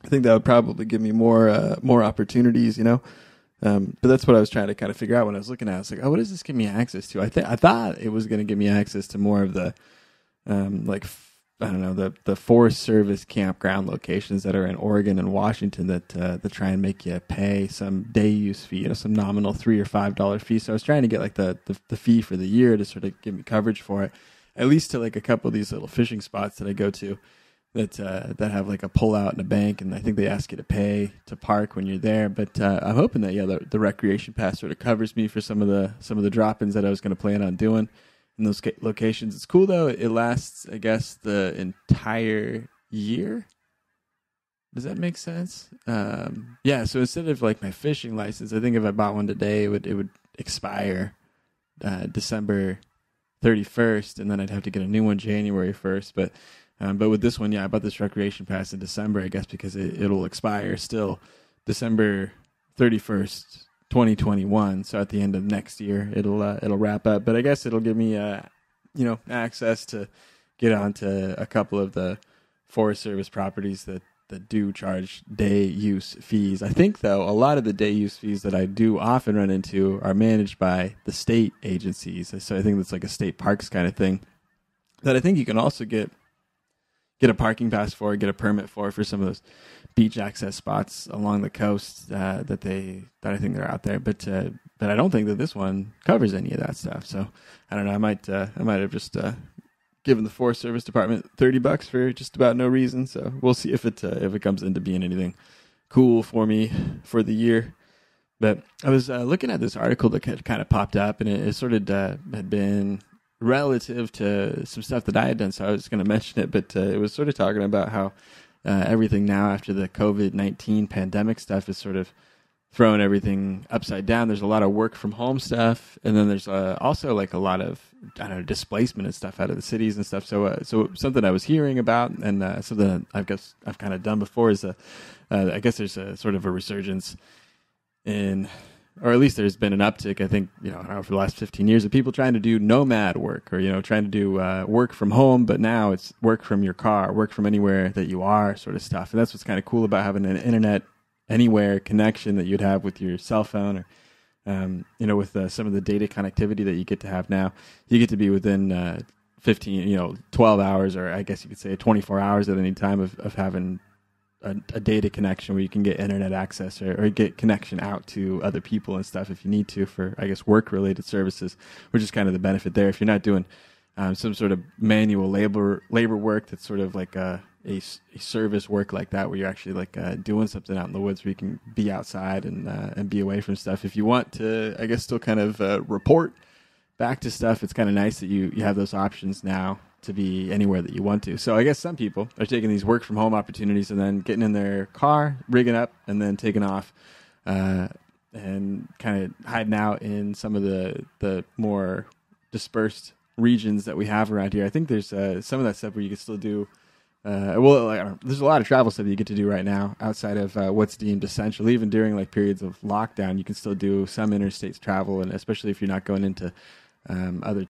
I think that would probably give me more opportunities, But that's what I was trying to kind of figure out when I was looking at it. I was like, oh, what does this give me access to? I thought it was going to give me access to more of the, I don't know, the Forest Service campground locations that are in Oregon and Washington that try and make you pay some day use fee, some nominal $3 or $5 fee. So I was trying to get like the fee for the year to sort of give me coverage for it, at least to like a couple of these little fishing spots that I go to that have like a pull out and a bank, and I think they ask you to pay to park when you're there. But I'm hoping that the recreation pass sort of covers me for some of the drop-ins that I was going to plan on doing in those locations. It's cool though; it lasts, I guess, the entire year. Does that make sense? Yeah. So instead of like my fishing license, I think if I bought one today, it would expire December 31st, and then I'd have to get a new one January 1st. But with this one, yeah, I bought this recreation pass in December, I guess, because it'll expire still December 31st, 2021. So at the end of next year, it'll wrap up. But I guess it'll give me, access to get onto a couple of the Forest Service properties that do charge day use fees. I think, though, a lot of the day use fees that I do often run into are managed by the state agencies. So I think that's like a state parks kind of thing that I think you can also get a parking pass for, get a permit for some of those beach access spots along the coast that I think they're out there. But I don't think that this one covers any of that stuff. So I don't know. I might have just given the Forest Service Department $30 for just about no reason. So we'll see if it comes into being anything cool for me for the year. But I was looking at this article that kind of popped up, and it sort of had been relative to some stuff that I had done, so I was going to mention it, but it was sort of talking about how everything now after the COVID-19 pandemic stuff is sort of throwing everything upside down. There's a lot of work from home stuff, and then there's also like a lot of, I don't know, displacement and stuff out of the cities and stuff. So something I was hearing about, and something that I've kind of done before is I guess there's a sort of a resurgence in, or at least there's been an uptick, I think, I don't know, for the last 15 years of people trying to do nomad work, or, trying to do work from home, but now it's work from your car, work from anywhere that you are sort of stuff. And that's what's kind of cool about having an internet anywhere connection that you'd have with your cell phone, or, with some of the data connectivity that you get to have now. You get to be within 12 hours, or I guess you could say 24 hours at any time of having a data connection where you can get internet access or get connection out to other people and stuff if you need to for, I guess, work-related services, which is kind of the benefit there. If you're not doing some sort of manual labor work that's sort of like a service work like that, where you're actually like doing something out in the woods where you can be outside and be away from stuff. If you want to, I guess, still kind of report back to stuff, it's kind of nice that you have those options now to be anywhere that you want to. So I guess some people are taking these work from home opportunities and then getting in their car, rigging up, and then taking off and kind of hiding out in some of the more dispersed regions that we have around here. I think there's some of that stuff where you can still do there's a lot of travel stuff that you get to do right now outside of what's deemed essential. Even during like periods of lockdown, you can still do some interstate travel, and especially if you're not going into other